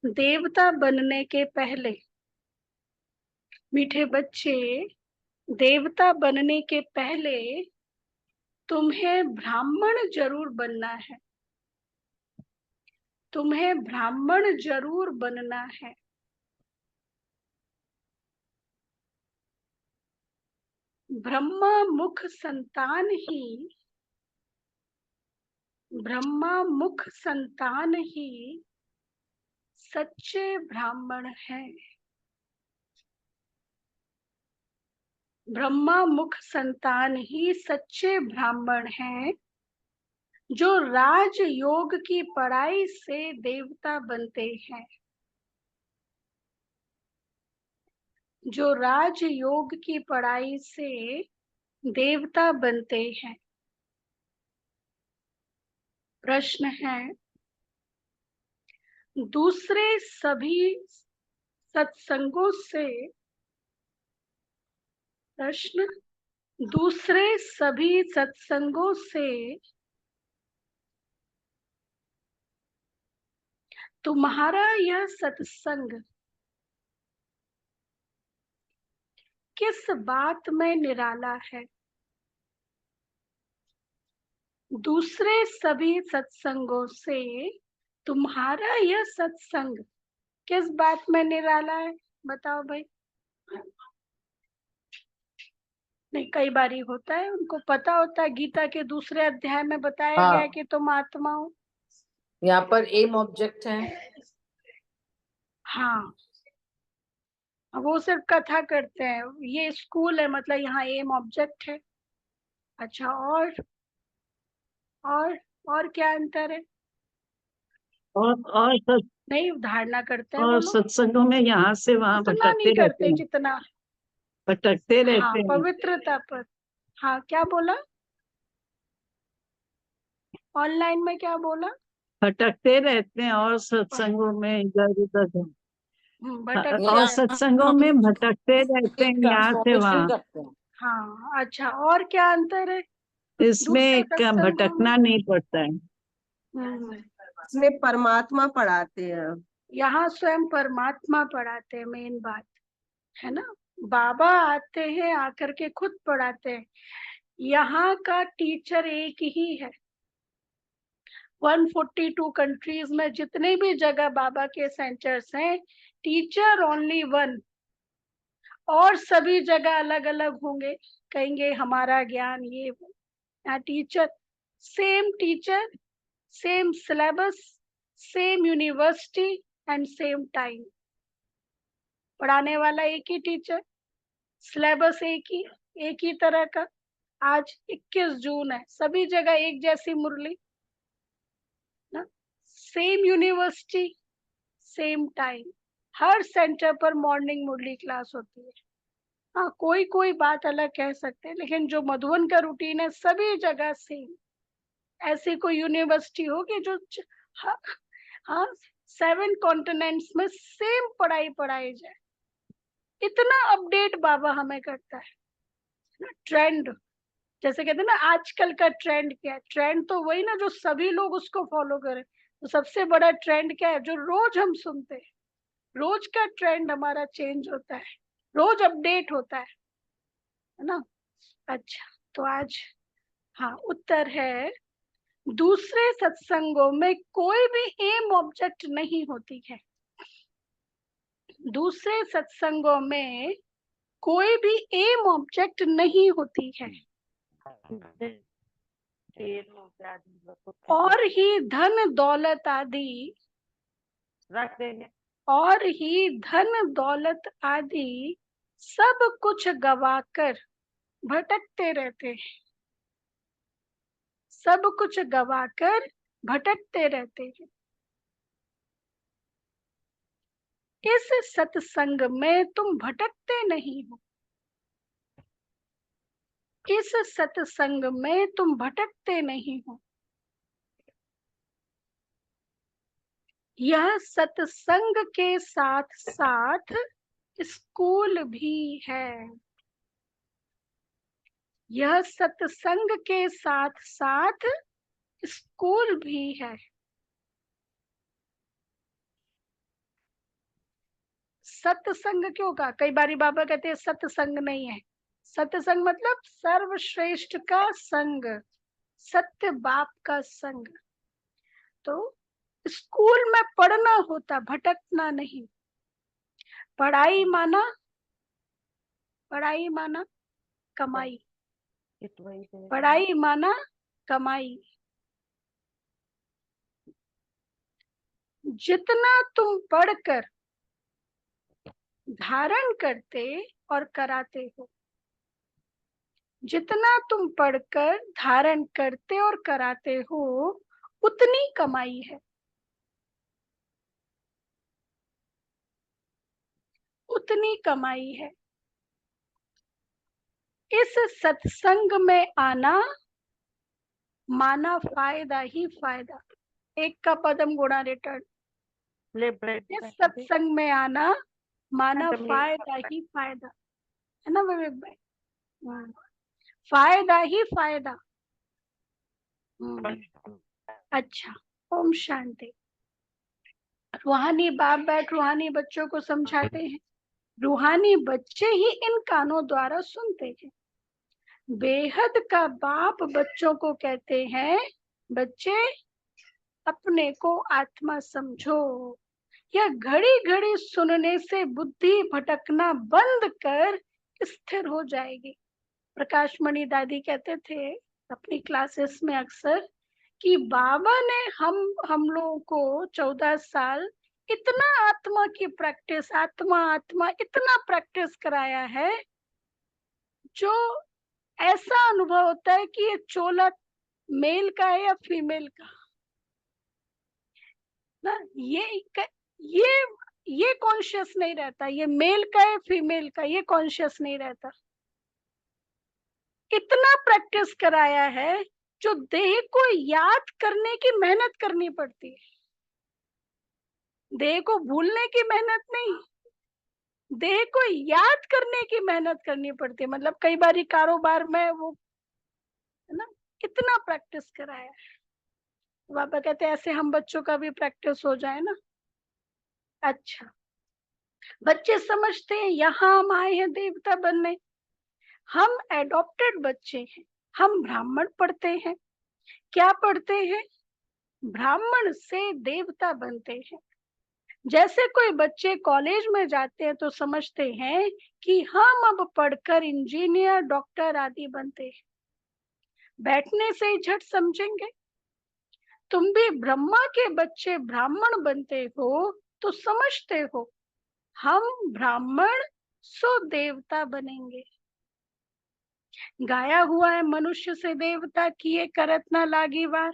देवता बनने के पहले, मीठे बच्चे, देवता बनने के पहले तुम्हें ब्राह्मण जरूर बनना है। तुम्हें ब्राह्मण जरूर बनना है। ब्रह्मा मुख संतान ही, ब्रह्मा मुख संतान ही सच्चे ब्राह्मण हैं। ब्रह्मा मुख संतान ही सच्चे ब्राह्मण हैं, जो राजयोग की पढ़ाई से देवता बनते हैं। जो राजयोग की पढ़ाई से देवता बनते हैं। प्रश्न है, दूसरे सभी सत्संगों से, प्रश्न, दूसरे सभी सत्संगों से तुम्हारा यह सत्संग किस बात में निराला है? दूसरे सभी सत्संगों से तुम्हारा यह सत्संग किस बात में निराला है? बताओ भाई। नहीं, कई बारी होता है, उनको पता होता है, गीता के दूसरे अध्याय में बताया गया है कि तुम आत्मा हो। यहाँ पर एम ऑब्जेक्ट है। हाँ, वो सिर्फ कथा करते हैं, ये स्कूल है, मतलब यहाँ एम ऑब्जेक्ट है। अच्छा, और क्या अंतर है? और नहीं, धारणा करते हैं वो और लोग, सत्संगों में यहाँ से वहां उतना नहीं भटकते रहते करते हैं, जितना। भटकते हाँ, रहते हैं। पवित्रता पर। हाँ, क्या बोला? ऑनलाइन में क्या बोला? भटकते रहते हैं और सत्संगों में इधर उधर। भटकते और रहते। सत्संगों में भटकते रहते हैं यहाँ से ट्रांसफॉर्मेशन वहाँ। करते हैं। हाँ, अच्छा, और क्या अंतर है दूसरे इसमें क्या सत्संगों में? भटकना नहीं पड़ता है। हम्म, इसमें परमात्मा पढ़ाते हैं। यहाँ स्वयं परमात्मा पढ़ाते हैं, मेन बात है ना। बाबा आते हैं, आकर के खुद पढ़ाते हैं। यहाँ का टीचर एक ही है। 142 कंट्रीज में जितने भी जगह बाबा के सेंटर्स हैं, टीचर ओनली वन। और सभी जगह अलग अलग होंगे, कहेंगे हमारा ज्ञान ये वो। यहाँ teacher, same syllabus, same university and same time. पढ़ाने वाला एक ही टीचर, सिलेबस एक ही तरह का। आज 21 जून है, सभी जगह एक जैसी मुरली ना, सेम यूनिवर्सिटी, सेम टाइम। हर सेंटर पर मॉर्निंग मुरली क्लास होती है। हाँ, कोई कोई बात अलग कह सकते हैं, लेकिन जो मधुबन का रूटीन है सभी जगह सेम। ऐसी कोई यूनिवर्सिटी होगी जो हाँ, हाँ, 7 कॉन्टिनेंट्स में सेम पढ़ाई पढ़ाई जाए? इतना अपडेट बाबा हमें करता है ना। ट्रेंड, जैसे कहते हैं ना, आजकल का ट्रेंड क्या है? ट्रेंड तो वही ना जो सभी लोग उसको फॉलो करें। तो सबसे बड़ा ट्रेंड क्या है जो रोज हम सुनते हैं? रोज का ट्रेंड हमारा चेंज होता है, रोज अपडेट होता है ना। अच्छा, तो आज, हाँ, उत्तर है, दूसरे सत्संगों में कोई भी एम ऑब्जेक्ट नहीं होती है। दूसरे सत्संगों में कोई भी एम ऑब्जेक्ट नहीं होती है। और ही धन दौलत आदि, रख देंगे। और ही धन दौलत आदि सब कुछ गवाकर भटकते रहते हैं। सब कुछ गवाकर भटकते रहते हैं। इस सत्संग में तुम भटकते नहीं हो। इस सत्संग में तुम भटकते नहीं हो। यह सत्संग के साथ साथ स्कूल भी है। यह सत्संग के साथ साथ स्कूल भी है। सत्संग क्यों कहा? कई बारी बाबा कहते हैं सत्संग नहीं है। सत्संग मतलब सर्वश्रेष्ठ का संग, सत्य बाप का संग। तो स्कूल में पढ़ना होता, भटकना नहीं। पढ़ाई माना, पढ़ाई माना कमाई, पढ़ाई माना कमाई। जितना तुम पढ़कर धारण करते और कराते हो, जितना तुम पढ़कर धारण करते और कराते हो, उतनी कमाई है, उतनी कमाई है। इस सत्संग में आना माना फायदा ही फायदा। एक का पदम गुणा रिटर्न। इस सत्संग में आना माना फायदा ही फायदा, है ना विवेक भाई? फायदा ही फायदा। अच्छा, ओम शांति। रूहानी बाप बैठ रूहानी बच्चों को समझाते हैं। रूहानी बच्चे ही इन कानों द्वारा सुनते हैं। बेहद का बाप बच्चों को कहते हैं, बच्चे अपने को आत्मा समझो। यह घड़ी घड़ी सुनने से बुद्धि भटकना बंद कर स्थिर हो जाएगी। प्रकाश मणि दादी कहते थे अपनी क्लासेस में अक्सर कि बाबा ने हम लोगों को 14 साल इतना आत्मा की प्रैक्टिस, आत्मा आत्मा इतना प्रैक्टिस कराया है, जो ऐसा अनुभव होता है कि ये चोला मेल का है या फीमेल का ना। ये कॉन्शियस नहीं रहता, ये मेल का है फीमेल का, ये कॉन्शियस नहीं रहता। इतना प्रैक्टिस कराया है जो देह को याद करने की मेहनत करनी पड़ती है। देह को भूलने की मेहनत नहीं, देह को याद करने की मेहनत करनी पड़ती है। मतलब कई बारी कारोबार में वो, है ना, इतना प्रैक्टिस कराया है। बाबा कहते हैं ऐसे हम बच्चों का भी प्रैक्टिस हो जाए ना। अच्छा, बच्चे समझते हैं यहाँ हम आए हैं देवता बनने। हम एडॉप्टेड बच्चे हैं। हम ब्राह्मण पढ़ते हैं। क्या पढ़ते हैं? ब्राह्मण से देवता बनते हैं। जैसे कोई बच्चे कॉलेज में जाते हैं तो समझते हैं कि हम अब पढ़कर इंजीनियर, डॉक्टर आदि बनते हैं। बैठने से ही झट समझेंगे। तुम भी ब्रह्मा के बच्चे ब्राह्मण बनते हो तो समझते हो हम ब्राह्मण सो देवता बनेंगे। गाया हुआ है मनुष्य से देवता किए करत ना लागी वार।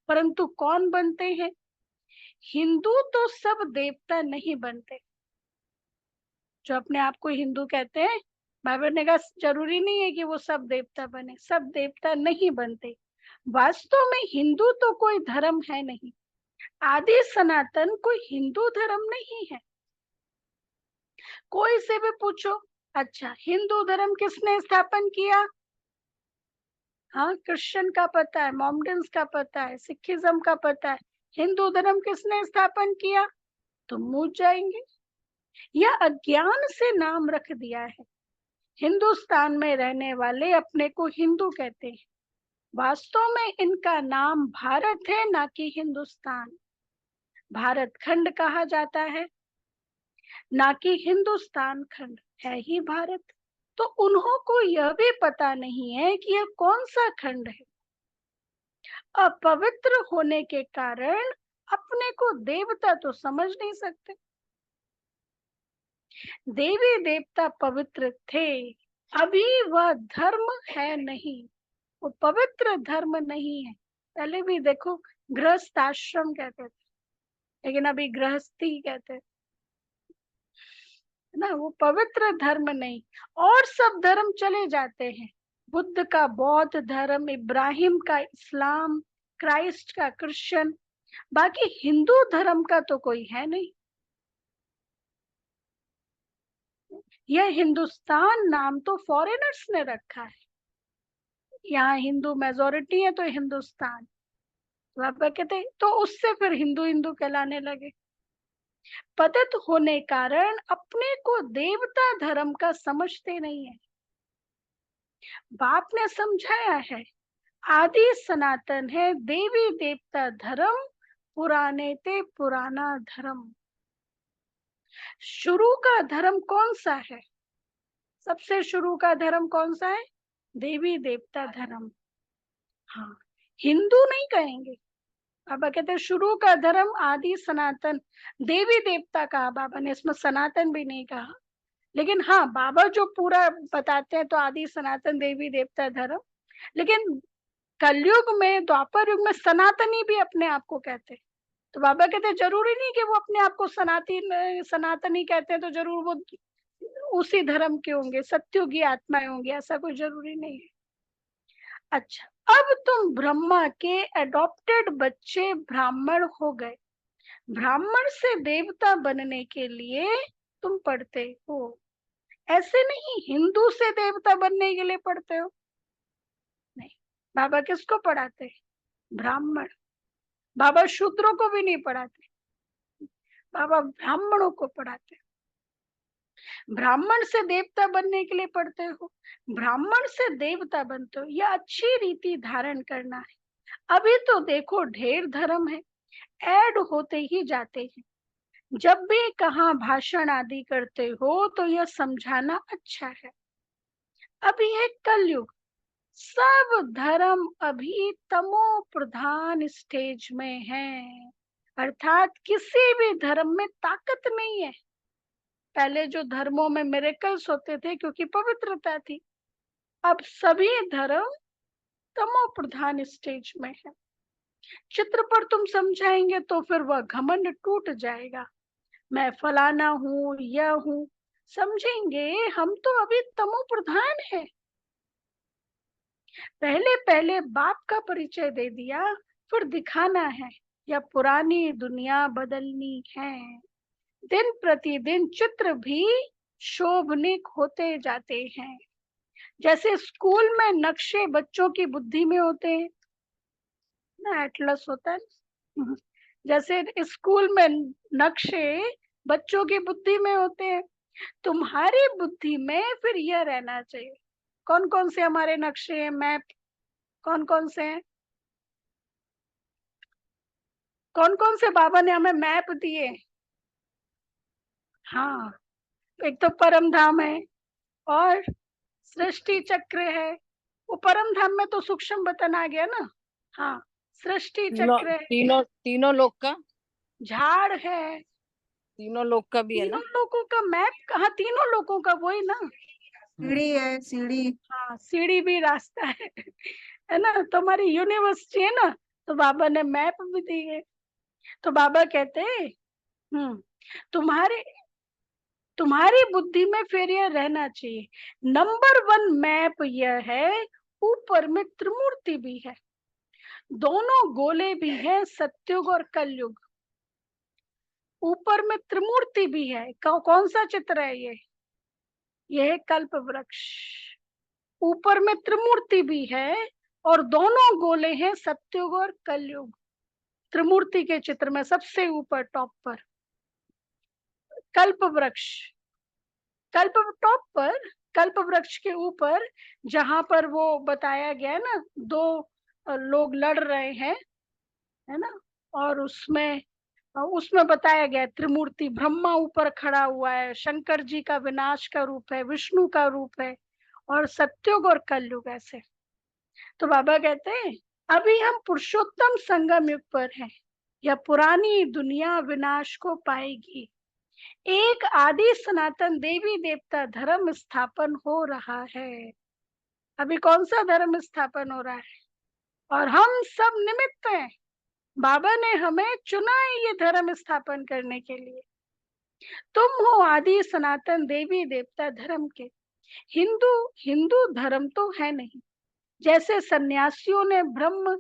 परंतु कौन बनते हैं? हिंदू तो सब देवता नहीं बनते। जो अपने आप को हिंदू कहते हैं, बाबा ने कहा जरूरी नहीं है कि वो सब देवता बने, सब देवता नहीं बनते। वास्तव में हिंदू तो कोई धर्म है नहीं। आदि सनातन कोई हिंदू धर्म नहीं है। कोई से भी पूछो, अच्छा हिंदू धर्म किसने स्थापन किया? हाँ, क्रिश्चियन का पता है, मोमडन्स का पता है, सिखिज्म का पता है। हिंदू धर्म किसने स्थापन किया? तो मुझ जाएंगे। यह अज्ञान से नाम रख दिया है। हिंदुस्तान में रहने वाले अपने को हिंदू कहते हैं। वास्तव में इनका नाम भारत है, ना कि हिंदुस्तान। भारत खंड कहा जाता है, ना कि हिंदुस्तान खंड, है ही भारत। तो उन्हों को यह भी पता नहीं है कि यह कौन सा खंड है। अपवित्र होने के कारण अपने को देवता तो समझ नहीं सकते। देवी देवता पवित्र थे, अभी वह धर्म है नहीं, वो पवित्र धर्म नहीं है। पहले भी देखो गृहस्थ आश्रम कहते थे, लेकिन अभी गृहस्थी कहते हैं ना। वो पवित्र धर्म नहीं। और सब धर्म चले जाते हैं, बुद्ध का बौद्ध धर्म, इब्राहिम का इस्लाम, क्राइस्ट का क्रिश्चियन, बाकी हिंदू धर्म का तो कोई है नहीं। यह हिंदुस्तान नाम तो फॉरेनर्स ने रखा है। यहाँ हिंदू मेजोरिटी है तो हिंदुस्तान। तो आप कहते तो उससे फिर हिंदू हिंदू कहलाने लगे। पतित होने कारण अपने को देवता धर्म का समझते नहीं है। बाप ने समझाया है, आदि सनातन है देवी देवता धर्म, पुराने ते पुराना धर्म। शुरू का धर्म कौन सा है? सबसे शुरू का धर्म कौन सा है? देवी देवता धर्म। हाँ, हिंदू नहीं कहेंगे। बाबा कहते हैं शुरू का धर्म आदि सनातन देवी देवता कहा बाबा ने, इसमें सनातन भी नहीं कहा। लेकिन हाँ, बाबा जो पूरा बताते हैं तो आदि सनातन देवी देवता धर्म। लेकिन कलयुग में, द्वापर युग में सनातनी भी अपने आप को कहते हैं। तो बाबा कहते हैं जरूरी नहीं कि वो अपने आप को सनातनी कहते हैं तो जरूर वो उसी धर्म के होंगे, सत्युगी आत्माएं होंगी, ऐसा कोई जरूरी नहीं है। अच्छा, अब तुम ब्रह्मा के एडॉप्टेड बच्चे ब्राह्मण हो गए। ब्राह्मण से देवता बनने के लिए तुम पढ़ते हो, ऐसे नहीं हिंदू से देवता बनने के लिए पढ़ते हो। नहीं, बाबा किसको पढ़ाते हैं? ब्राह्मण। बाबा शूद्रों को भी नहीं पढ़ाते, बाबा ब्राह्मणों को पढ़ाते। ब्राह्मण से देवता बनने के लिए पढ़ते हो, ब्राह्मण से देवता बनते हो, यह अच्छी रीति धारण करना है। अभी तो देखो ढेर धर्म है, ऐड होते ही जाते हैं। जब भी कहाँ भाषण आदि करते हो तो यह समझाना अच्छा है। अभी है कलयुग, सब धर्म अभी तमो प्रधान स्टेज में है, अर्थात किसी भी धर्म में ताकत नहीं है। पहले जो धर्मों में मिरेकल्स होते थे क्योंकि पवित्रता थी, अब सभी धर्म तमो प्रधान स्टेज में है। चित्र पर तुम समझाएंगे तो फिर वह घमंड टूट जाएगा, मैं फलाना हूँ, यह हूँ। समझेंगे हम तो अभी तमो प्रधान है। पहले पहले बाप का परिचय दे दिया, फिर दिखाना है या पुरानी दुनिया बदलनी है। दिन प्रतिदिन चित्र भी शोभनीक होते जाते हैं। जैसे स्कूल में नक्शे बच्चों की बुद्धि में होते हैं ना, एटलस होता है। जैसे स्कूल में नक्शे बच्चों की बुद्धि में होते हैं, तुम्हारी बुद्धि में फिर यह रहना चाहिए। कौन कौन से हमारे नक्शे हैं, मैप कौन कौन से हैं? कौन कौन से बाबा ने हमें मैप दिए? हाँ, एक तो परम धाम है और सृष्टि चक्र है। वो परम धाम में तो सूक्ष्म बतन आ गया ना। हाँ, सृष्टि चक्र है, तीनों लोक का, झाड़ है, तीनों लोक का भी है तीनों ना। लोगों का मैप कहाँ? तीनों लोगों का वही ना। सीढ़ी है, सीढ़ी। हाँ, सीढ़ी भी रास्ता है ना। तुम्हारी यूनिवर्सिटी है ना, तो बाबा ने मैप भी दी है। तो बाबा कहते हैं तुम्हारे तुम्हारी बुद्धि में फिर यह रहना चाहिए। नंबर 1 मैप यह है, ऊपर में त्रिमूर्ति भी है, दोनों गोले भी है, सत्युग और कलयुग। ऊपर में त्रिमूर्ति भी है। कौन सा चित्र है ये? यह है कल्प वृक्ष। ऊपर में त्रिमूर्ति भी है और दोनों गोले हैं, सत्युग और कलयुग। त्रिमूर्ति के चित्र में सबसे ऊपर टॉप पर कल्प वृक्ष, टॉप पर कल्प वृक्ष के ऊपर जहां पर वो बताया गया ना, दो लोग लड़ रहे हैं, है ना। और उसमें बताया गया त्रिमूर्ति, ब्रह्मा ऊपर खड़ा हुआ है, शंकर जी का विनाश का रूप है, विष्णु का रूप है, और सत्युग और कलयुग ऐसे। तो बाबा कहते हैं अभी हम पुरुषोत्तम संगम युग पर हैं, यह पुरानी दुनिया विनाश को पाएगी। एक आदि सनातन देवी देवता धर्म स्थापन हो रहा है। अभी कौन सा धर्म स्थापन हो रहा है? और हम सब निमित्त हैं। बाबा ने हमें चुना है ये धर्म स्थापन करने के लिए। तुम हो आदि सनातन देवी देवता धर्म के। हिंदू धर्म तो है नहीं। जैसे सन्यासियों ने ब्रह्म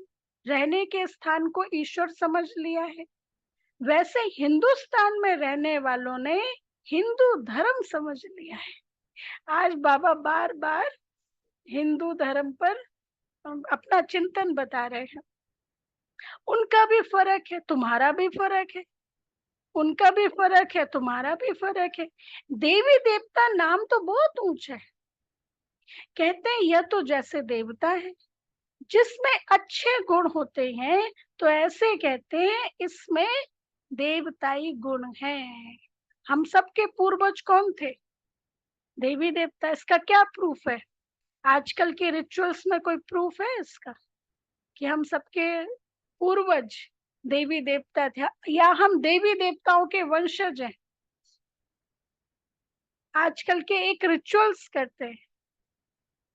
रहने के स्थान को ईश्वर समझ लिया है, वैसे हिंदुस्तान में रहने वालों ने हिंदू धर्म समझ लिया है। आज बाबा बार बार हिंदू धर्म पर अपना चिंतन बता रहे हैं। उनका भी फर्क है, तुम्हारा भी फर्क है। उनका भी फर्क है, तुम्हारा भी फर्क है। देवी देवता नाम तो बहुत ऊंचा है। कहते हैं यह तो जैसे देवता है जिसमें अच्छे गुण होते हैं, तो ऐसे कहते हैं इसमें देवताई गुण है। हम सबके पूर्वज कौन थे? देवी देवता। इसका क्या प्रूफ है? आजकल के रिचुअल्स में कोई प्रूफ है इसका कि हम सबके पूर्वज देवी देवता थे या हम देवी देवताओं के वंशज हैं? आजकल के एक रिचुअल्स करते हैं,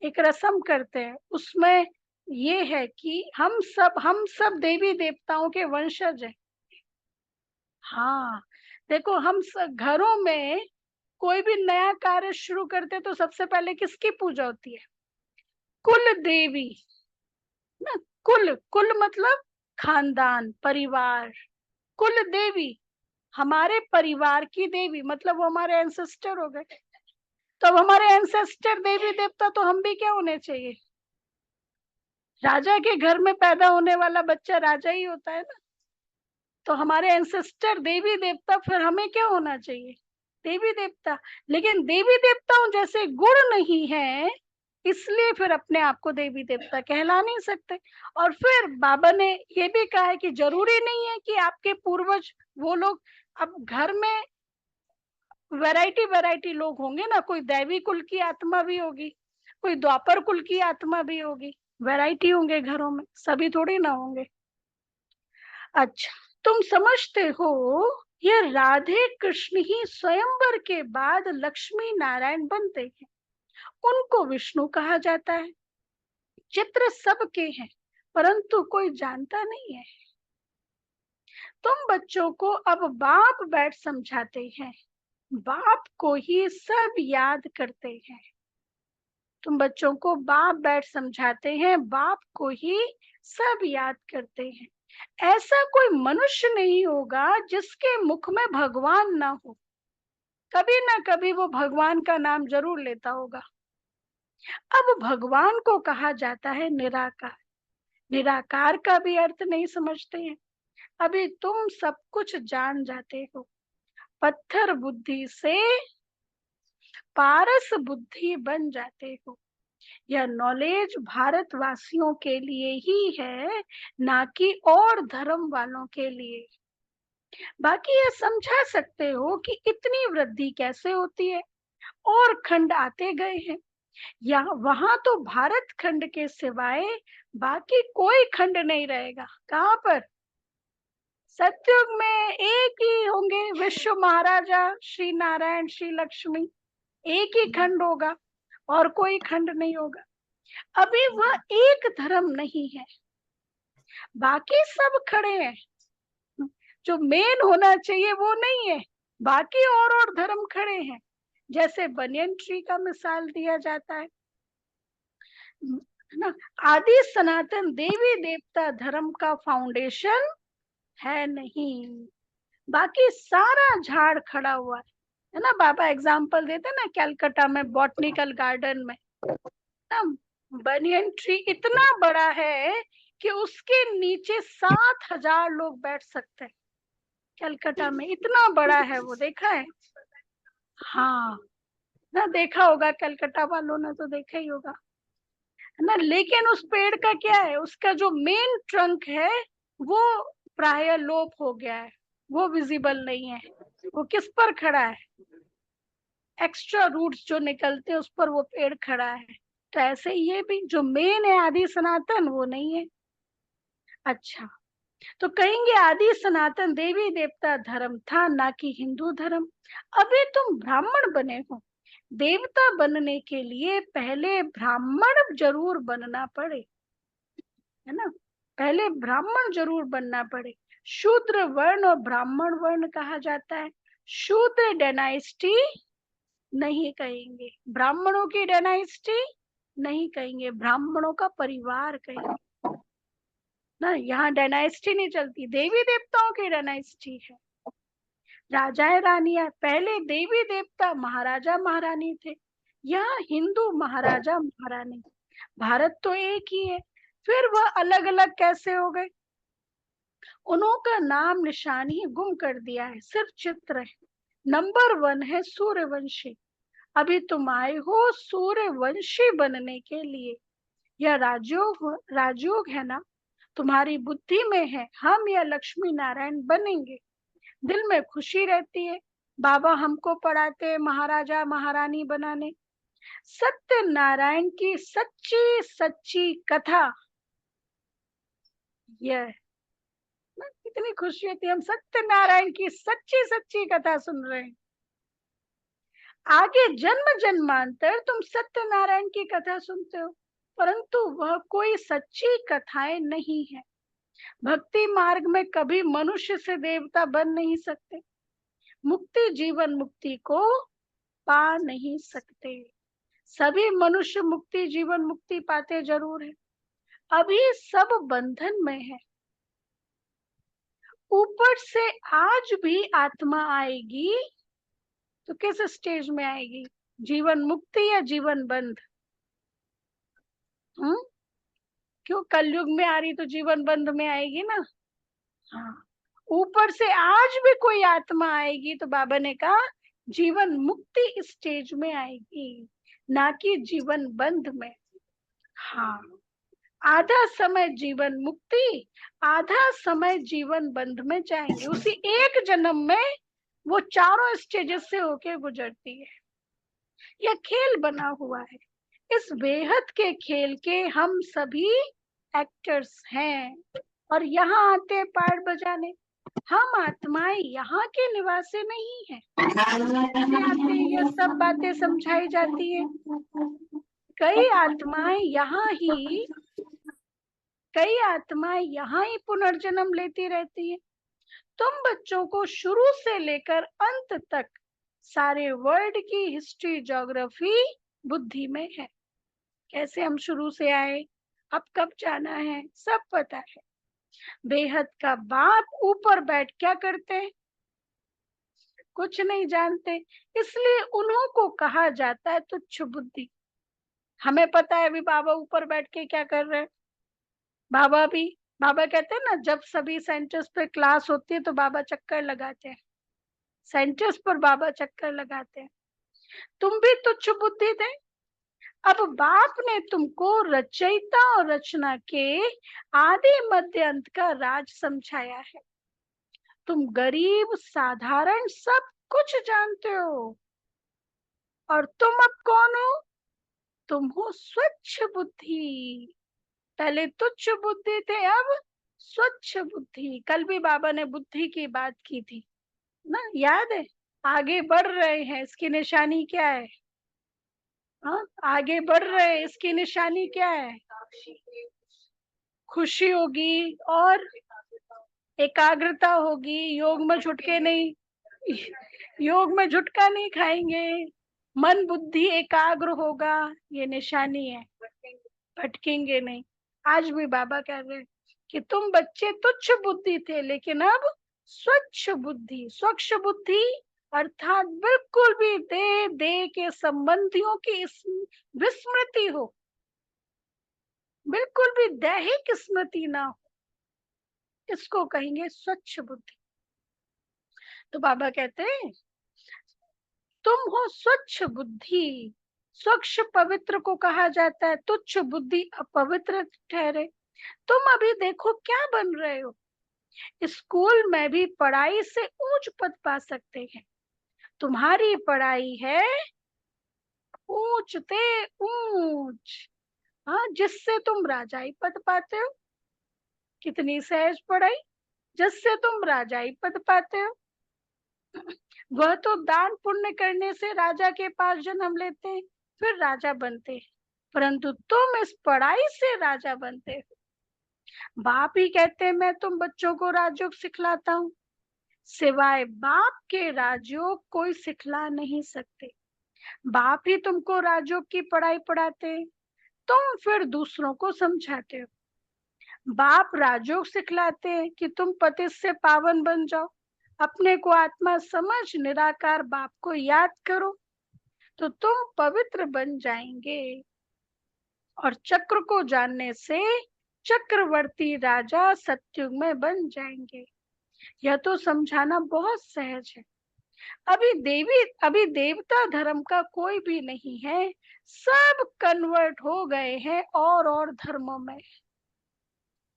एक रस्म करते हैं, उसमें ये है कि हम सब देवी देवताओं के वंशज हैं। हाँ, देखो हम घरों में कोई भी नया कार्य शुरू करते तो सबसे पहले किसकी पूजा होती है? कुल देवी ना। कुल कुल मतलब खानदान, परिवार। कुल देवी हमारे परिवार की देवी, मतलब वो हमारे एंसेस्टर हो गए। तो अब हमारे एंसेस्टर देवी देवता, तो हम भी क्या होने चाहिए? राजा के घर में पैदा होने वाला बच्चा राजा ही होता है ना। तो हमारे एंसेस्टर देवी देवता, फिर हमें क्या होना चाहिए? देवी देवता। लेकिन देवी देवताओं जैसे गुण नहीं है, इसलिए फिर अपने आप को देवी देवता कहला नहीं सकते। और फिर बाबा ने ये भी कहा है कि जरूरी नहीं है कि आपके पूर्वज वो लोग, अब घर में वैरायटी वैरायटी लोग होंगे ना, कोई दैवी कुल की आत्मा भी होगी, कोई द्वापर कुल की आत्मा भी होगी, वैरायटी होंगे घरों में, सभी थोड़ी ना होंगे। अच्छा, तुम समझते हो ये राधे कृष्ण ही स्वयंवर के बाद लक्ष्मी नारायण बनते हैं, उनको विष्णु कहा जाता है। चित्र सबके हैं परंतु कोई जानता नहीं है। तुम बच्चों को अब बाप बैठ समझाते हैं, बाप को ही सब याद करते हैं। तुम बच्चों को बाप बैठ समझाते हैं, बाप को ही सब याद करते हैं। ऐसा कोई मनुष्य नहीं होगा जिसके मुख में भगवान ना हो, कभी ना कभी वो भगवान का नाम जरूर लेता होगा। अब भगवान को कहा जाता है निराकार। निराकार का भी अर्थ नहीं समझते हैं। अभी तुम सब कुछ जान जाते हो, पत्थर बुद्धि से पारस बुद्धि बन जाते हो। यह नॉलेज भारतवासियों के लिए ही है, ना कि और धर्म वालों के लिए। बाकी ये समझा सकते हो कि इतनी वृद्धि कैसे होती है, और खंड आते गए हैं। यहाँ वहां तो भारत खंड के सिवाय बाकी कोई खंड नहीं रहेगा। कहाँ पर? सतयुग में एक ही होंगे, विश्व महाराजा श्री नारायण श्री लक्ष्मी, एक ही खंड होगा और कोई खंड नहीं होगा। अभी वह एक धर्म नहीं है, बाकी सब खड़े हैं। जो मेन होना चाहिए वो नहीं है, बाकी और धर्म खड़े हैं। जैसे बनियन ट्री का मिसाल दिया जाता है ना। आदि सनातन देवी देवता धर्म का फाउंडेशन है नहीं, बाकी सारा झाड़ खड़ा हुआ है ना। बाबा एग्जाम्पल देते ना, कलकत्ता में बॉटनिकल गार्डन में ना, बनियन ट्री इतना बड़ा है कि उसके नीचे 7,000 लोग बैठ सकते हैं। कलकत्ता में इतना बड़ा है वो, देखा है? हाँ ना, देखा होगा, कलकत्ता वालों ने तो देखा ही होगा है ना। लेकिन उस पेड़ का क्या है, उसका जो मेन ट्रंक है वो प्राय लोप हो गया है, वो विजिबल नहीं है। वो किस पर खड़ा है? एक्स्ट्रा रूट्स जो निकलते हैं उस पर वो पेड़ खड़ा है। तो ऐसे ये भी जो मेन है आदि सनातन, वो नहीं है। अच्छा, तो कहेंगे आदि सनातन देवी देवता धर्म था, ना कि हिंदू धर्म। अभी तुम ब्राह्मण बने हो, देवता बनने के लिए पहले ब्राह्मण जरूर बनना पड़े, है ना। पहले ब्राह्मण जरूर बनना पड़े। शूद्र वर्ण और ब्राह्मण वर्ण कहा जाता है। शूद्र डायनास्टी नहीं कहेंगे, ब्राह्मणों की डायनास्टी नहीं कहेंगे, ब्राह्मणों का परिवार कहेंगे ना। यहाँ डायनास्टी नहीं चलती, देवी देवताओं की डायनास्टी है। राजाएं रानियां, पहले देवी देवता महाराजा महारानी थे, यहाँ हिंदू महाराजा महारानी। भारत तो एक ही है, फिर वह अलग अलग कैसे हो गए? उन्हों का नाम निशान ही गुम कर दिया है, सिर्फ चित्र है। नंबर 1 है सूर्यवंशी। अभी तुम आए हो सूर्यवंशी बनने के लिए। यह राजयोग है ना, तुम्हारी बुद्धि में है। हम या लक्ष्मी नारायण बनेंगे, दिल में खुशी रहती है। बाबा हमको पढ़ाते हैं महाराजा महारानी बनाने। सत्य नारायण की सच्ची सच्ची कथा, यह कितनी खुशी होती है। हम सत्य नारायण की सच्ची सच्ची कथा सुन रहे हैं। आगे जन्म जन्मांतर तुम सत्य नारायण की कथा सुनते हो, परंतु वह कोई सच्ची कथाएं नहीं है। भक्ति मार्ग में कभी मनुष्य से देवता बन नहीं सकते। मुक्ति जीवन मुक्ति को पा नहीं सकते। सभी मनुष्य मुक्ति जीवन मुक्ति पाते जरूर है, अभी सब बंधन में है। ऊपर से आज भी आत्मा आएगी तो किस स्टेज में आएगी? जीवन मुक्ति या जीवन बंध? क्यों कलयुग में आ रही तो जीवन बंध में आएगी ना। हाँ, ऊपर से आज भी कोई आत्मा आएगी तो बाबा ने कहा जीवन मुक्ति स्टेज में आएगी, ना कि जीवन बंध में। हाँ, आधा समय जीवन मुक्ति, आधा समय जीवन बंध में जाएंगे। उसी एक जन्म में वो चारों स्टेजेस से होके गुजरती है। यह खेल बना हुआ है। इस बेहद के खेल के हम सभी एक्टर्स हैं और यहाँ आते पार्ट बजाने। हम आत्माएं यहाँ के निवासी नहीं है। आते ये सब बातें समझाई जाती है। कई आत्माएं यहाँ ही पुनर्जन्म लेती रहती है। तुम बच्चों को शुरू से लेकर अंत तक सारे वर्ल्ड की हिस्ट्री ज्योग्राफी बुद्धि में है। कैसे हम शुरू से आए, अब कब जाना है, सब पता है। बेहद का बाप ऊपर बैठ क्या करते हैं? कुछ नहीं जानते, इसलिए उन्हों को कहा जाता है तुच्छ बुद्धि। हमें पता है अभी बाबा ऊपर बैठ के क्या कर रहे हैं। बाबा कहते हैं ना, जब सभी सेंटर्स पे क्लास होती है तो बाबा चक्कर लगाते हैं। सेंटर्स पर बाबा चक्कर लगाते हैं। तुम भी तुच्छ बुद्धि थे। अब बाप ने तुमको रचयिता और रचना के आदि मध्य अंत का राज समझाया है। तुम गरीब साधारण सब कुछ जानते हो। और तुम अब कौन हो? तुम हो स्वच्छ बुद्धि। पहले तुच्छ बुद्धि थे, अब स्वच्छ बुद्धि। कल भी बाबा ने बुद्धि की बात की थी ना, याद है? आगे बढ़ रहे हैं, इसकी निशानी क्या है? हाँ, आगे बढ़ रहे हैं, इसकी निशानी क्या है? खुशी होगी और एकाग्रता होगी। योग में झुटके नहीं, योग में झुटका नहीं खाएंगे। मन बुद्धि एकाग्र होगा, ये निशानी है। भटकेंगे नहीं। आज भी बाबा कह रहे हैं कि तुम बच्चे तुच्छ बुद्धि थे, लेकिन अब स्वच्छ बुद्धि। स्वच्छ बुद्धि अर्थात बिल्कुल भी देह के संबंधियों की विस्मृति हो, बिल्कुल भी दैहिक स्मृति ना हो, इसको कहेंगे स्वच्छ बुद्धि। तो बाबा कहते हैं तुम हो स्वच्छ बुद्धि। स्वच्छ पवित्र को कहा जाता है, तुच्छ बुद्धि अपवित्र ठहरे। तुम अभी देखो क्या बन रहे हो। स्कूल में भी पढ़ाई से ऊंच पद पा सकते हैं। तुम्हारी पढ़ाई है ऊंच ते ऊंच, हाँ, जिससे तुम राजाई पद पाते हो। कितनी सहज पढ़ाई, जिससे तुम राजाई पद पाते हो। वह तो दान पुण्य करने से राजा के पास जन्म लेते हैं, फिर राजा बनते हैं, परंतु तुम इस पढ़ाई से राजा बनते हो। बाप ही कहते हैं मैं तुम बच्चों को राजयोग सिखलाता हूँ। सिवाय बाप के राजयोग कोई सिखला नहीं सकते। बाप ही तुमको राजयोग की पढ़ाई पढ़ाते हैं, तुम फिर दूसरों को समझाते हो। बाप राजयोग सिखलाते हैं कि तुम पति से पावन बन जाओ। अपने को आत्मा समझ निराकार बाप को याद करो तो तुम पवित्र बन जाएंगे। और चक्र को जानने से चक्रवर्ती राजा सतयुग में बन जाएंगे। यह तो समझाना बहुत सहज है। अभी देवता धर्म का कोई भी नहीं है, सब कन्वर्ट हो गए हैं और धर्मों में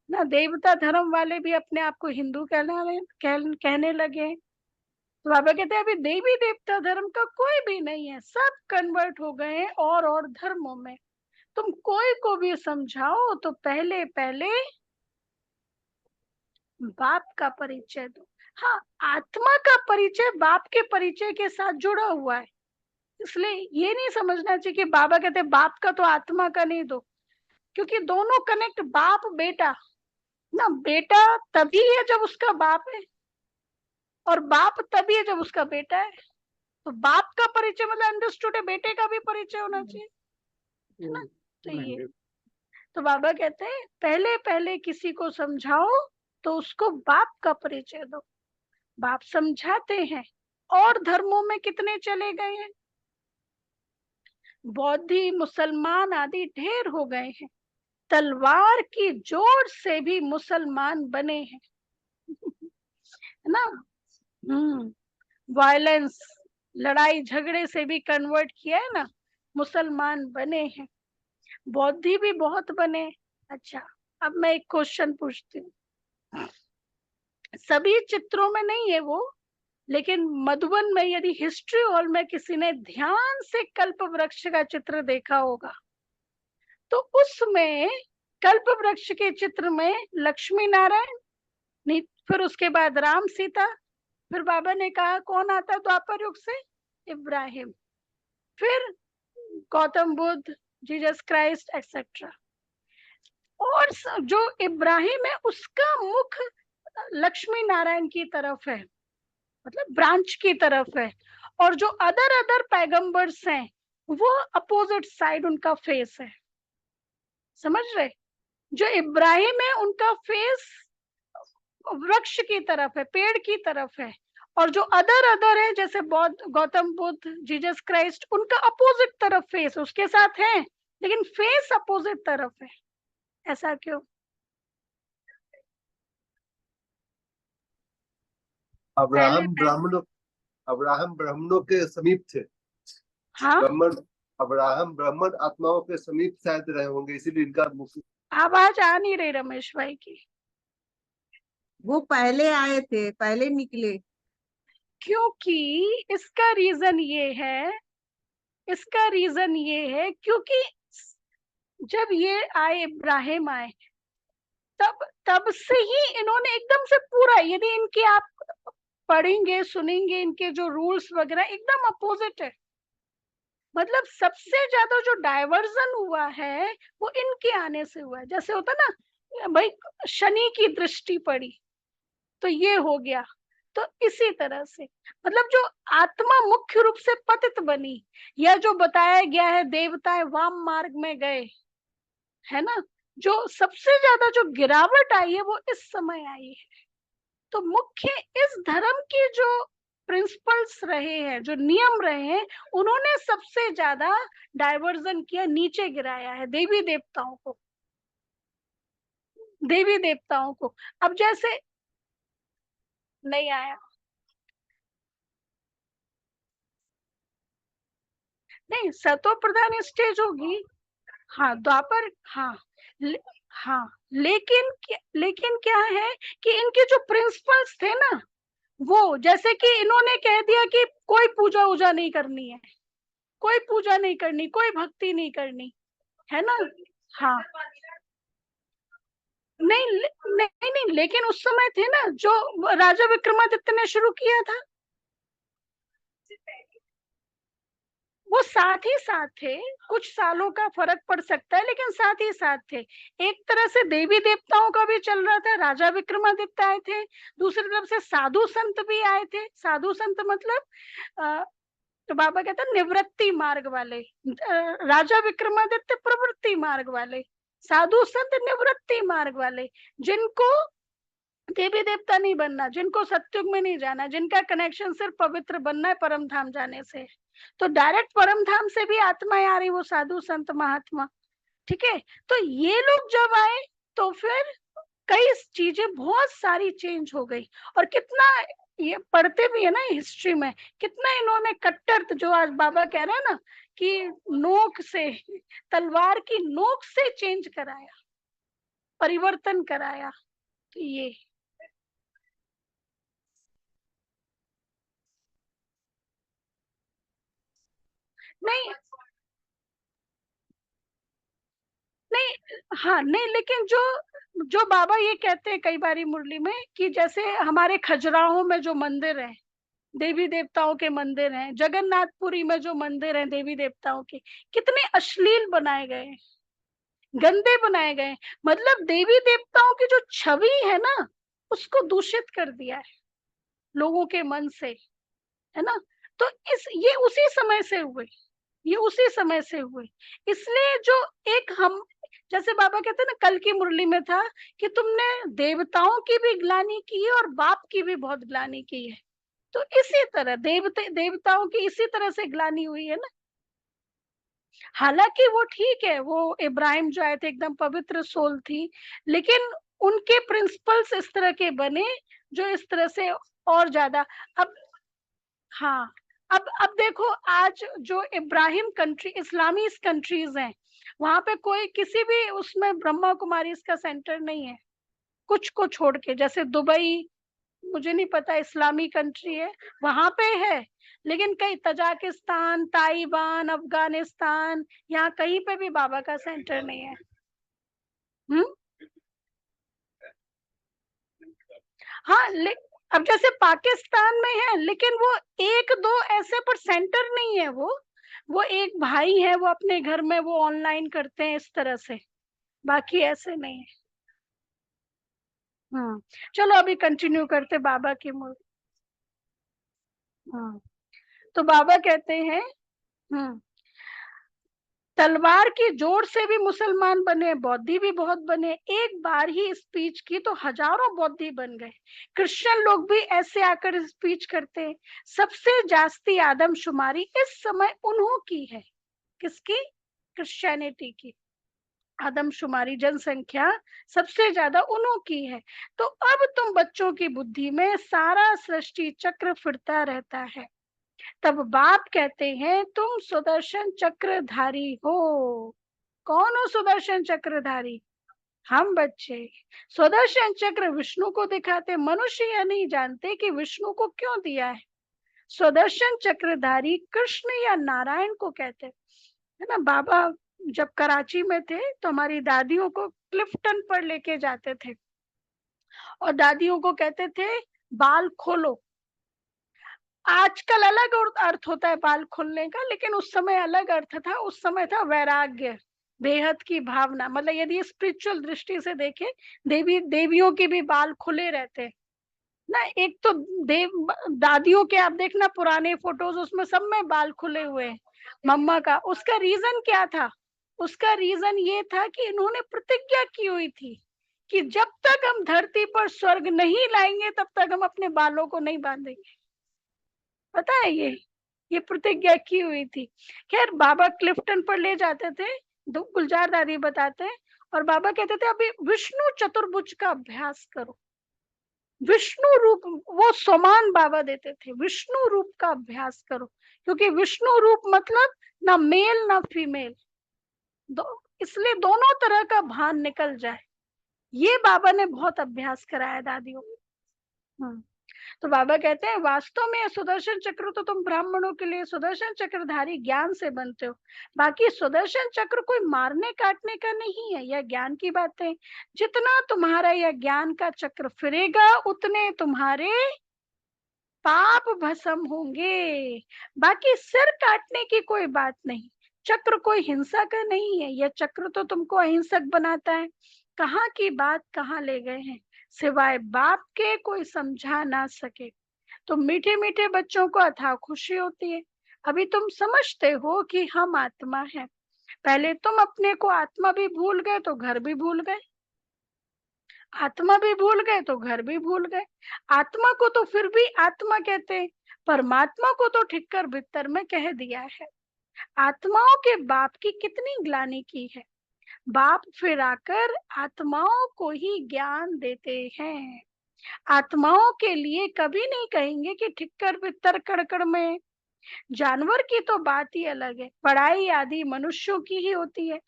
ना। देवता धर्म वाले भी अपने आप को हिंदू कहने लगे। तो बाबा कहते हैं अभी देवी देवता धर्म का कोई भी नहीं है, सब कन्वर्ट हो गए हैं और धर्मों में। तुम कोई को भी समझाओ तो पहले पहले बाप का परिचय दो। हाँ, आत्मा का परिचय बाप के परिचय के साथ जुड़ा हुआ है, इसलिए ये नहीं समझना चाहिए कि बाबा कहते हैं बाप का तो आत्मा का नहीं दो, क्योंकि दोनों कनेक्ट। बाप बेटा ना, बेटा तभी है जब उसका बाप है, और बाप तभी है जब उसका बेटा है। तो बाप का परिचय मतलब अंडरस्टूड है, बेटे का भी परिचय होना चाहिए, है ना। तो ये तो बाबा कहते हैं पहले पहले किसी को समझाओ तो उसको बाप का परिचय दो। बाप समझाते हैं। और धर्मों में कितने चले गए हैं, बौद्धि मुसलमान आदि ढेर हो गए हैं। तलवार की जोर से भी मुसलमान बने हैं, है ना। वायलेंस, लड़ाई झगड़े से भी कन्वर्ट किया है ना, मुसलमान बने हैं। बौद्धि भी बहुत बने। अच्छा, अब मैं एक क्वेश्चन पूछती हूँ। सभी चित्रों में नहीं है वो, लेकिन मधुबन में यदि हिस्ट्री हॉल में किसी ने ध्यान से कल्प वृक्ष का चित्र देखा होगा, तो उसमें कल्प वृक्ष के चित्र में लक्ष्मी नारायण, फिर उसके बाद राम सीता, फिर बाबा ने कहा कौन आता द्वापर युग से, इब्राहिम, फिर Gautam Buddha, Jesus Christ etcetera. और जो इब्राहिम है उसका मुख लक्ष्मी नारायण की तरफ है, मतलब ब्रांच की तरफ है, और जो अदर पैगंबर्स हैं वो अपोजिट साइड उनका फेस है। समझ रहे, जो इब्राहिम है उनका फेस वृक्ष की तरफ है, पेड़ की तरफ है, और जो अदर है जैसे गौतम बुद्ध, जीसस क्राइस्ट, उनका अपोजिट तरफ फेस उसके साथ है, लेकिन फेस अपोजिट तरफ है। ऐसा क्यों? अब्राहम ब्राह्मणों के समीप थे। हाँ, अब्राहम ब्राह्मण आत्माओं के समीप शायद रहे होंगे, इसीलिए इनका मुख। आवाज आ नहीं रही रमेश भाई की। वो पहले आए थे, पहले निकले। क्योंकि इसका रीजन ये है क्योंकि जब ये आए, इब्राहिम आए, तब से ही इन्होंने एकदम से पूरा, यदि इनके आप पढ़ेंगे सुनेंगे, इनके जो रूल्स वगैरह एकदम अपोजिट है। मतलब सबसे ज्यादा जो डाइवर्जन हुआ है वो इनके आने से हुआ है। जैसे होता ना भाई, शनि की दृष्टि पड़ी तो ये हो गया, तो इसी तरह से मतलब जो आत्मा मुख्य रूप से पतित बनी, या जो बताया गया है देवताएं वाम मार्ग में गए, है ना, जो सबसे ज्यादा जो गिरावट आई है वो इस समय आई है। तो मुख्य इस धर्म की जो प्रिंसिपल्स रहे हैं, जो नियम रहे हैं, उन्होंने सबसे ज्यादा डाइवर्जन किया, नीचे गिराया है देवी देवताओं को। अब जैसे नहीं आया, नहीं सतो प्रधान स्टेज होगी। हाँ, द्वापर, हाँ, हाँ, लेकिन क्या है कि इनके जो प्रिंसिपल्स थे ना, वो जैसे कि इन्होंने कह दिया कि कोई पूजा वूजा नहीं करनी है, कोई पूजा नहीं करनी, कोई भक्ति नहीं करनी, है ना। हाँ, नहीं, लेकिन उस समय थे ना जो राजा विक्रमादित्य ने शुरू किया था, वो साथ ही साथ थे। कुछ सालों का फर्क पड़ सकता है, लेकिन साथ ही साथ थे। एक तरह से देवी देवताओं का भी चल रहा था, राजा विक्रमादित्य आए थे, दूसरी तरफ से साधु संत भी आए थे। साधु संत मतलब तो बाबा कहते हैं निवृत्ति मार्ग वाले, राजा विक्रमादित्य प्रवृत्ति मार्ग वाले, साधु संत निवृत्ति मार्ग वाले, जिनको देवी देवता नहीं बनना, जिनको सत्युग में नहीं जाना, जिनका कनेक्शन सिर्फ पवित्र बनना है परम धाम जाने से। तो डायरेक्ट परम धाम से भी आत्माएं आ रही, वो साधु संत महात्मा। ठीक है, तो ये लोग जब आए तो फिर कई चीजें बहुत सारी चेंज हो गई। और कितना ये पढ़ते भी है ना हिस्ट्री में, कितना इन्होंने कट्टर, जो आज बाबा कह रहे हैं ना कि नोक से, तलवार की नोक से चेंज कराया, परिवर्तन कराया। तो ये नहीं, नहीं, हाँ नहीं, लेकिन जो जो बाबा ये कहते हैं कई बारी मुरली में कि जैसे हमारे खजुराहो में जो मंदिर है, देवी देवताओं के मंदिर हैं, जगन्नाथपुरी में जो मंदिर हैं देवी देवताओं के, कितने अश्लील बनाए गए हैं, गंदे बनाए गए हैं। मतलब देवी देवताओं की जो छवि है ना, उसको दूषित कर दिया है लोगों के मन से, है ना। तो ये उसी समय से हुए, ये उसी समय से हुए। इसलिए जो एक हम, जैसे बाबा कहते हैं ना, कल की मुरली में था कि तुमने देवताओं की भी ग्लानि की है और बाप की भी बहुत ग्लानि की है। तो इसी तरह देवताओं की इसी तरह से ग्लानि हुई है ना। हालांकि वो ठीक है, वो इब्राहिम जो आए थे एकदम पवित्र सोल थी, लेकिन उनके प्रिंसिपल्स इस तरह के बने जो इस तरह से और ज्यादा। अब हाँ, अब देखो आज जो इब्राहिम कंट्री, इस्लामी कंट्रीज हैं, वहां पे कोई किसी भी उसमें ब्रह्मा कुमारी इसका सेंटर नहीं है, कुछ को छोड़ के। जैसे दुबई, मुझे नहीं पता, इस्लामी कंट्री है, वहां पे है, लेकिन कहीं तजाकिस्तान, ताइवान, अफगानिस्तान, यहाँ कहीं पे भी बाबा का सेंटर नहीं है। हम्म। हाँ, अब जैसे पाकिस्तान में है, लेकिन वो एक दो ऐसे पर सेंटर नहीं है। वो एक भाई है, वो अपने घर में वो ऑनलाइन करते हैं इस तरह से, बाकी ऐसे नहीं है। चलो अभी कंटिन्यू करते बाबा की मूर्ति। तो बाबा कहते हैं, हम्म तलवार की जोर से भी मुसलमान बने, बौद्धि भी बहुत बने। एक बार ही स्पीच की तो हजारों बौद्धि बन गए। क्रिश्चियन लोग भी ऐसे आकर स्पीच करते हैं। सबसे जास्ती आदमशुमारी इस समय उन्हों की है। किसकी? क्रिश्चियनिटी की आदमशुमारी, जनसंख्या सबसे ज्यादा उन्हों की है। तो अब तुम बच्चों की बुद्धि में सारा सृष्टि चक्र फिरता रहता है। तब बाप कहते हैं तुम सुदर्शन चक्रधारी हो। कौन हो सुदर्शन चक्रधारी? हम बच्चे। सुदर्शन चक्र विष्णु को दिखाते, मनुष्य यह नहीं जानते कि विष्णु को क्यों दिया है। सुदर्शन चक्रधारी कृष्ण या नारायण को कहते, है ना। बाबा जब कराची में थे तो हमारी दादियों को क्लिफ्टन पर लेके जाते थे और दादियों को कहते थे बाल खोलो। आजकल अलग अर्थ होता है बाल खोलने का, लेकिन उस समय अलग अर्थ था। उस समय था वैराग्य, बेहद की भावना। मतलब यदि स्पिरिचुअल दृष्टि से देखें, देवियों के भी बाल खुले रहते ना। एक तो दादियों के आप देखना पुराने फोटोज, उसमें सब में बाल खुले हुए हैं। मम्मा का उसका रीजन क्या था? उसका रीजन ये था कि इन्होंने प्रतिज्ञा की हुई थी कि जब तक हम धरती पर स्वर्ग नहीं लाएंगे तब तक हम अपने बालों को नहीं बांधेंगे। पता है ये प्रतिज्ञा की हुई थी। खैर बाबा क्लिफ्टन पर ले जाते थे, गुलजार दादी बताते हैं, और बाबा कहते थे अभी विष्णु चतुर्भुज का अभ्यास करो। विष्णु रूप, वो समान बाबा देते थे, विष्णु रूप का अभ्यास करो, क्योंकि विष्णु रूप मतलब ना मेल ना फीमेल, इसलिए दोनों तरह का भान निकल जाए। ये बाबा ने बहुत अभ्यास कराया दादियों को। तो बाबा कहते हैं वास्तव में सुदर्शन चक्र तो तुम ब्राह्मणों के लिए सुदर्शन चक्रधारी ज्ञान से बनते हो। बाकी सुदर्शन चक्र कोई मारने काटने का नहीं है, यह ज्ञान की बात है। जितना तुम्हारा यह ज्ञान का चक्र फिरेगा उतने तुम्हारे पाप भस्म होंगे। बाकी सिर काटने की कोई बात नहीं। चक्र कोई हिंसा का नहीं है, यह चक्र तो तुमको अहिंसक बनाता है। कहाँ की बात कहाँ ले गए हैं, सिवाय बाप के कोई समझा ना सके। तो मीठे मीठे बच्चों को अथाह खुशी होती है। अभी तुम समझते हो कि हम आत्मा है। पहले तुम अपने को आत्मा भी भूल गए तो घर भी भूल गए, आत्मा भी भूल गए तो घर भी भूल गए। आत्मा को तो फिर भी आत्मा कहते हैं, परमात्मा को तो ठिक्कर भित्तर में कह दिया है। आत्माओं के बाप की कितनी ग्लानि की है। बाप फिर आकर आत्माओं को ही ज्ञान देते हैं। आत्माओं के लिए कभी नहीं कहेंगे कि ठिक्कर बित्तर कड़कड़ में। जानवर की तो बात ही अलग है, पढ़ाई आदि मनुष्यों की ही होती है।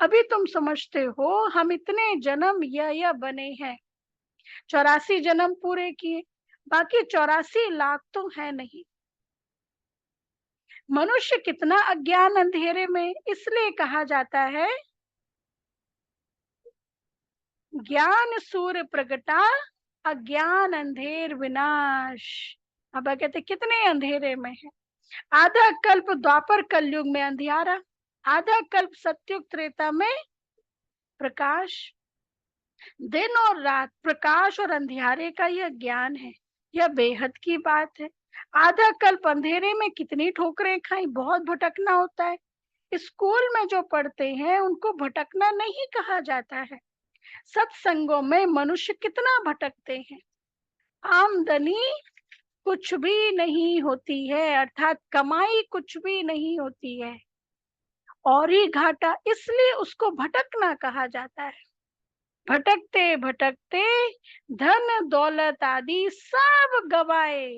अभी तुम समझते हो हम इतने जन्म यह बने हैं, 84 जन्म पूरे किए, बाकी 84 लाख तो है नहीं। मनुष्य कितना अज्ञान अंधेरे में, इसलिए कहा जाता है ज्ञान सूर्य प्रगटा अज्ञान अंधेर विनाश। अब कहते कितने अंधेरे में है। आधा कल्प द्वापर कलयुग में अंधियारा, आधा कल्प सत्युग त्रेता में प्रकाश। दिन और रात, प्रकाश और अंधियारे का यह ज्ञान है, यह बेहद की बात है। आधा कल्प अंधेरे में कितनी ठोकरें खाई, बहुत भटकना होता है। स्कूल में जो पढ़ते हैं उनको भटकना नहीं कहा जाता है। सत्संगों में मनुष्य कितना भटकते हैं। आमदनी कुछ भी नहीं होती है, अर्थात कमाई कुछ भी नहीं होती है, और ही घाटा, इसलिए उसको भटकना कहा जाता है। भटकते भटकते धन दौलत आदि सब गवाए,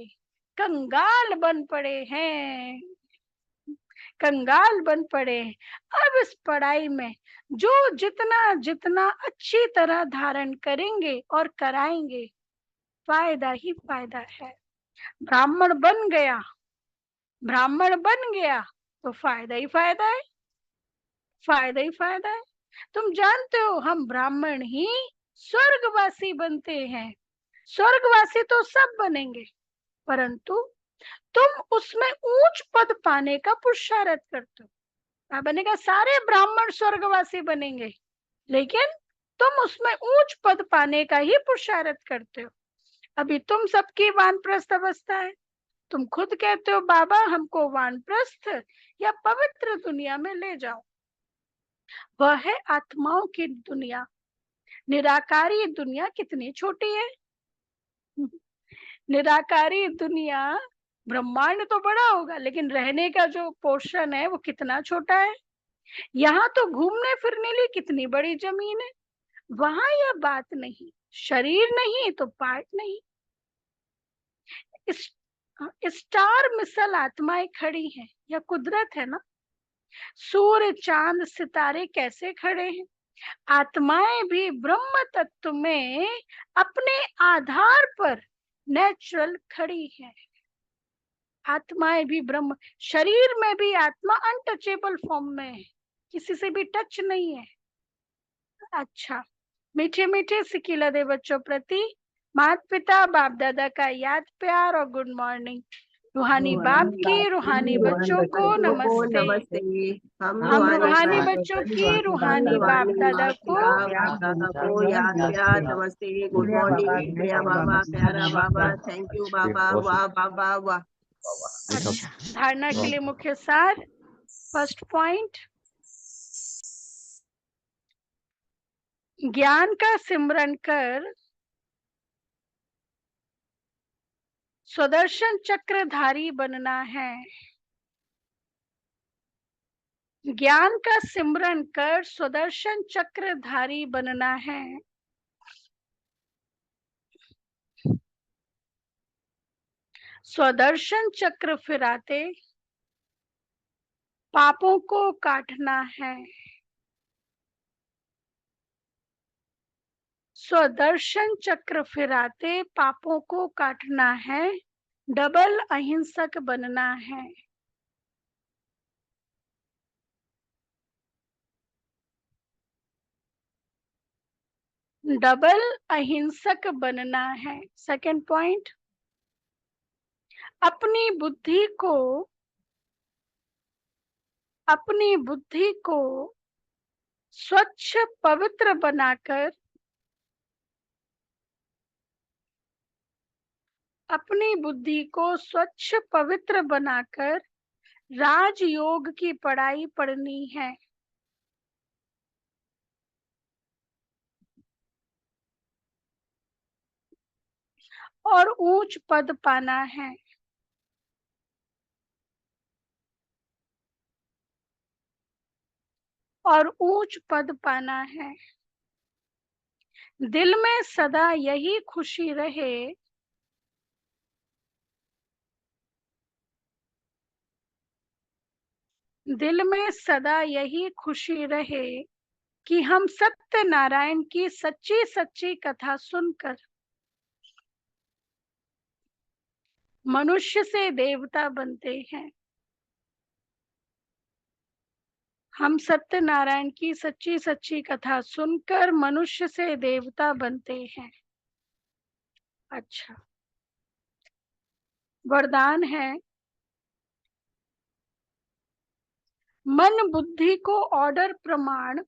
कंगाल बन पड़े हैं, कंगाल बन पड़े हैं। अब इस पढ़ाई में जो जितना जितना अच्छी तरह धारण करेंगे और कराएंगे, फायदा ही फायदा है। ब्राह्मण बन गया, ब्राह्मण बन गया तो फायदा ही फायदा है, फायदा ही फायदा है। तुम जानते हो हम ब्राह्मण ही स्वर्गवासी बनते हैं। स्वर्गवासी तो सब बनेंगे, परंतु तुम उसमें ऊंच पद पाने का पुरुषार्थ करते हो। क्या बनेगा? सारे ब्राह्मण स्वर्गवासी बनेंगे, लेकिन तुम उसमें ऊंच पद पाने का ही पुरुषार्थ करते हो। अभी तुम सबकी वानप्रस्थ अवस्था है। तुम खुद कहते हो बाबा हमको वानप्रस्थ या पवित्र दुनिया में ले जाओ। वह है आत्माओं की दुनिया। निराकारी दुनिया कितनी छोटी है। निराकारी दुनिया, ब्रह्मांड तो बड़ा होगा, लेकिन रहने का जो पोर्शन है वो कितना छोटा है। यहाँ तो घूमने फिरने लिए कितनी बड़ी जमीन है। वहां यह बात नहीं, शरीर नहीं तो पार्ट नहीं। इस स्टार मिसल आत्माएं खड़ी हैं, यह कुदरत है ना। सूर्य चांद सितारे कैसे खड़े हैं। आत्माएं भी ब्रह्म तत्व में अपने आधार पर नेचुरल खड़ी है। आत्माएं भी ब्रह्म, शरीर में भी आत्मा अनटचेबल फॉर्म में है, किसी से भी टच नहीं है। अच्छा, मीठे मीठे सिकिला दे बच्चों प्रति माता पिता बाप दादा का याद प्यार और गुड मॉर्निंग। रूहानी बाप की रूहानी बच्चों को नमस्ते। नमस्ते। हम रूहानी बच्चों की रूहानी बाप दादा को दादा को याद प्यार नमस्ते, गुड मॉर्निंग प्रिया बाबा, प्यारा बाबा, थैंक यू बाबा, वाह बाबा वाह। अच्छा, धारणा के लिए मुख्य सार। फर्स्ट पॉइंट, ज्ञान का सिमरन कर सुदर्शन चक्रधारी बनना है। ज्ञान का सिमरन कर सुदर्शन चक्रधारी बनना है। स्वदर्शन चक्र फिराते पापों को काटना है। स्वदर्शन चक्र फिराते पापों को काटना है, डबल अहिंसक बनना है। डबल अहिंसक बनना है। सेकंड पॉइंट, अपनी बुद्धि को स्वच्छ पवित्र बनाकर, अपनी बुद्धि को स्वच्छ पवित्र बनाकर राजयोग की पढ़ाई पढ़नी है। और ऊंच पद पाना है। और ऊंच पद पाना है। दिल में सदा यही खुशी रहे, दिल में सदा यही खुशी रहे कि हम सत्य नारायण की सच्ची सच्ची कथा सुनकर मनुष्य से देवता बनते हैं। हम सत्य नारायण की सच्ची सच्ची कथा सुनकर मनुष्य से देवता बनते हैं। अच्छा, वरदान है, मन बुद्धि को ऑर्डर प्रमाण,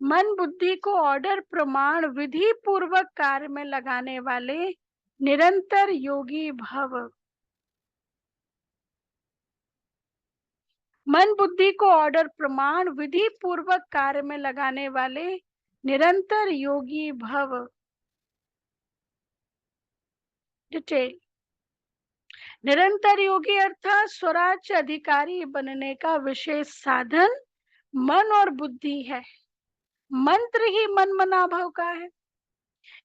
मन बुद्धि को ऑर्डर प्रमाण विधि पूर्वक कार्य में लगाने वाले निरंतर योगी भव। मन बुद्धि को ऑर्डर प्रमाण विधि पूर्वक कार्य में लगाने वाले निरंतर योगी भव। डिटेल, निरंतर योगी अर्थात स्वराज्य अधिकारी बनने का विशेष साधन मन और बुद्धि है। मंत्र ही मन मना भाव का है।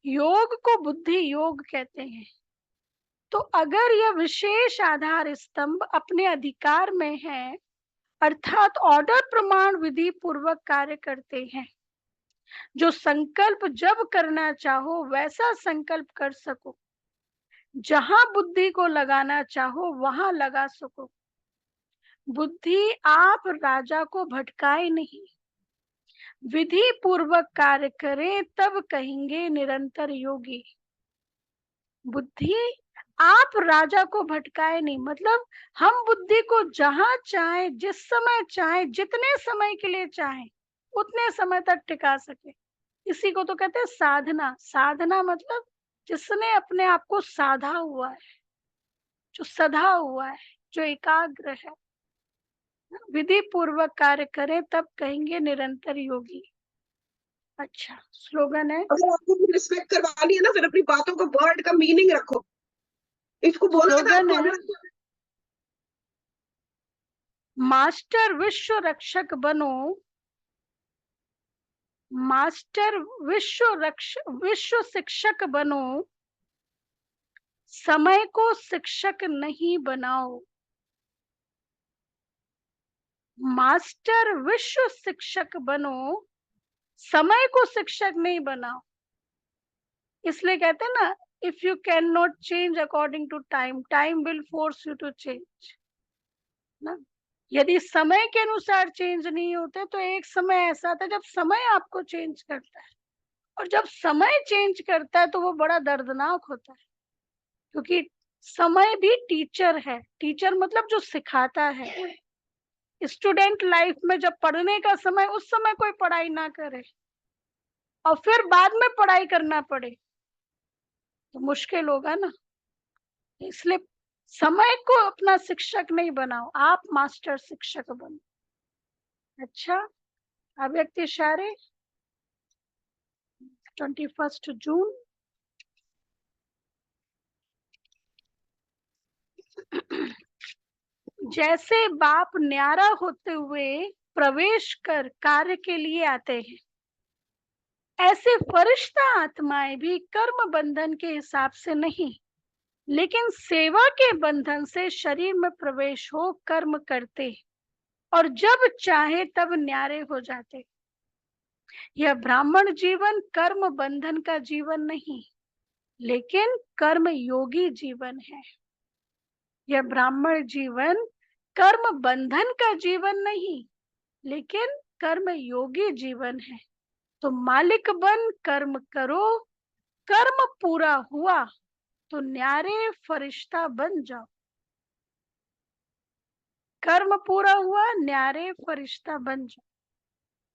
योग को बुद्धि योग कहते हैं। तो अगर यह विशेष आधार स्तंभ अपने अधिकार में है, अर्थात ऑर्डर प्रमाण विधि पूर्वक कार्य करते हैं, जो संकल्प जब करना चाहो वैसा संकल्प कर सको, जहां बुद्धि को लगाना चाहो वहां लगा सको। बुद्धि आप राजा को भटकाए नहीं, विधि पूर्वक कार्य करें तब कहेंगे निरंतर योगी। बुद्धि आप राजा को भटकाए नहीं, मतलब हम बुद्धि को जहां चाहे, जिस समय चाहे, जितने समय के लिए चाहे उतने समय तक टिका सके। इसी को तो कहते हैं साधना। साधना मतलब जिसने अपने आप को साधा हुआ है, जो सधा हुआ है, जो एकाग्र है। विधि पूर्वक कार्य करें तब कहेंगे निरंतर योगी। अच्छा, स्लोगन है, अगर आपको रिस्पेक्ट करवानी है ना, फिर अपनी बातों का वर्ड का मीनिंग रखो। इसको बोलना था स्लोगन है, मास्टर विश्व रक्षक बनो, मास्टर विश्व शिक्षक बनो, समय को शिक्षक नहीं बनाओ। मास्टर विश्व शिक्षक बनो, समय को शिक्षक नहीं बनाओ। इसलिए कहते हैं ना, if you can not change according to time, time will force you to change ना। यदि समय के अनुसार चेंज नहीं होते तो एक समय ऐसा आता है जब समय आपको चेंज करता है, और जब समय चेंज करता है तो वो बड़ा दर्दनाक होता है, क्योंकि समय भी टीचर है। टीचर मतलब जो सिखाता है। स्टूडेंट लाइफ में जब पढ़ने का समय, उस समय कोई पढ़ाई ना करे और फिर बाद में पढ़ाई करना पड़े तो मुश्किल होगा ना। इसलिए समय को अपना शिक्षक नहीं बनाओ, आप मास्टर शिक्षक बनो। अच्छा, अव्यक्त इशारे 21 जून। जैसे बाप न्यारा होते हुए प्रवेश कर कार्य के लिए आते हैं, ऐसे फरिश्ता आत्माएं भी कर्म बंधन के हिसाब से नहीं, लेकिन सेवा के बंधन से शरीर में प्रवेश हो कर्म करते और जब चाहे तब न्यारे हो जाते। यह ब्राह्मण जीवन कर्म बंधन का जीवन नहीं, लेकिन कर्म योगी जीवन है। यह ब्राह्मण जीवन कर्म बंधन का जीवन नहीं, लेकिन कर्म योगी जीवन है। तो मालिक बन कर्म करो, कर्म पूरा हुआ तो न्यारे फरिश्ता बन जाओ। कर्म पूरा हुआ, न्यारे फरिश्ता बन जाओ।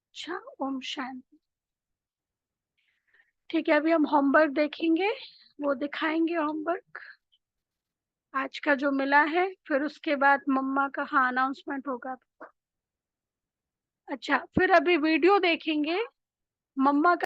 अच्छा, ओम शांति। ठीक है, अभी हम होमवर्क देखेंगे, वो दिखाएंगे होमवर्क आज का जो मिला है, फिर उसके बाद मम्मा का हाँ अनाउंसमेंट होगा। अच्छा, फिर अभी वीडियो देखेंगे मम्मा का।